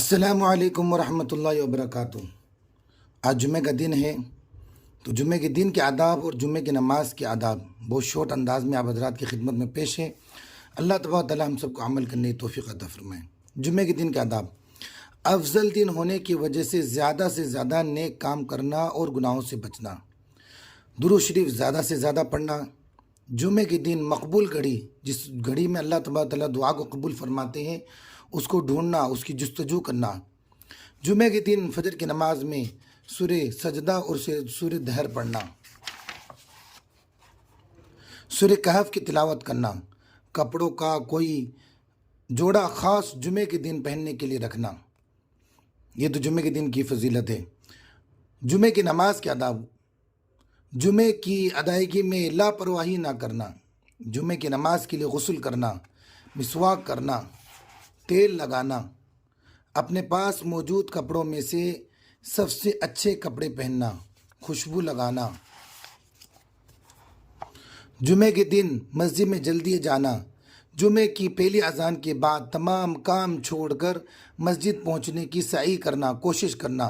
السلام علیکم ورحمۃ اللہ وبرکاتہ۔ آج جمعہ کا دن ہے، تو جمعہ کے دن کے آداب اور جمعہ کی نماز کے آداب بہت شارٹ انداز میں آپ حضرات کی خدمت میں پیش ہے۔ اللہ تبارک تعالیٰ ہم سب کو عمل کرنے کی توفیق عطا فرمائے۔ جمعہ کے دن کے آداب: افضل دن ہونے کی وجہ سے زیادہ نیک کام کرنا اور گناہوں سے بچنا، درود شریف زیادہ سے زیادہ پڑھنا، جمعہ کے دن مقبول گھڑی، جس گھڑی میں اللہ تبارک تعالیٰ دعا کو قبول فرماتے ہیں، اس کو ڈھونڈنا، اس کی جستجو کرنا۔ جمعہ کے دن فجر کی نماز میں سورہ سجدہ اور سورہ دہر پڑھنا، سورہ کہف کی تلاوت کرنا، کپڑوں کا کوئی جوڑا خاص جمعہ کے دن پہننے کے لیے رکھنا۔ یہ تو جمعہ کے دن کی فضیلت ہے۔ جمعہ کی نماز کے آداب: جمعہ کی ادائیگی میں لاپرواہی نہ کرنا، جمعہ کی نماز کے لیے غسل کرنا، مسواک کرنا، تیل لگانا، اپنے پاس موجود کپڑوں میں سے سب سے اچھے کپڑے پہننا، خوشبو لگانا۔ جمعہ کے دن مسجد میں جلدی جانا، جمعہ کی پہلی اذان کے بعد تمام کام چھوڑ کر مسجد پہنچنے کی سعی کرنا، کوشش کرنا،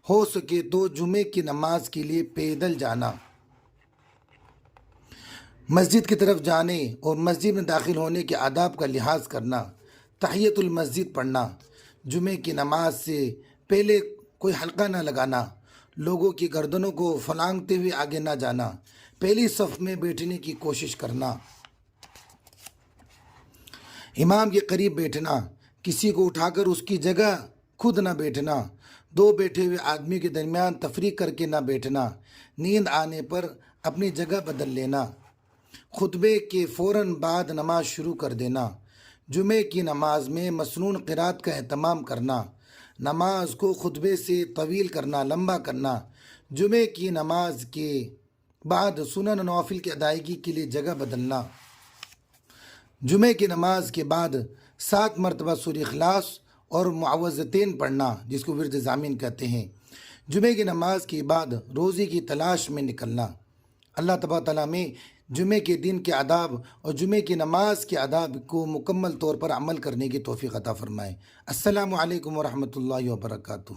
ہو سکے تو جمعہ کی نماز کے لیے پیدل جانا۔ مسجد کی طرف جانے اور مسجد میں داخل ہونے کے آداب کا لحاظ کرنا، تحیۃ المسجد پڑھنا، جمعہ کی نماز سے پہلے کوئی حلقہ نہ لگانا، لوگوں کی گردنوں کو پھلانگتے ہوئے آگے نہ جانا، پہلی صف میں بیٹھنے کی کوشش کرنا، امام کے قریب بیٹھنا، کسی کو اٹھا کر اس کی جگہ خود نہ بیٹھنا، دو بیٹھے ہوئے آدمی کے درمیان تفریق کر کے نہ بیٹھنا، نیند آنے پر اپنی جگہ بدل لینا، خطبے کے فوراً بعد نماز شروع کر دینا، جمعہ کی نماز میں مسنون قرات کا اہتمام کرنا، نماز کو خطبے سے طویل کرنا، لمبا کرنا، جمعہ کی نماز کے بعد سنن نوافل کی ادائیگی کے لیے جگہ بدلنا، جمعہ کی نماز کے بعد 7 مرتبہ سورہ اخلاص اور معوذتین پڑھنا، جس کو ورد ضامن کہتے ہیں، جمعہ کی نماز کے بعد روزی کی تلاش میں نکلنا۔ اللہ تبارک تعالیٰ میں جمعہ کے دن کے آداب اور جمعہ کی نماز کے آداب کو مکمل طور پر عمل کرنے کی توفیق عطا فرمائے۔ السلام علیکم ورحمۃ اللہ وبرکاتہ۔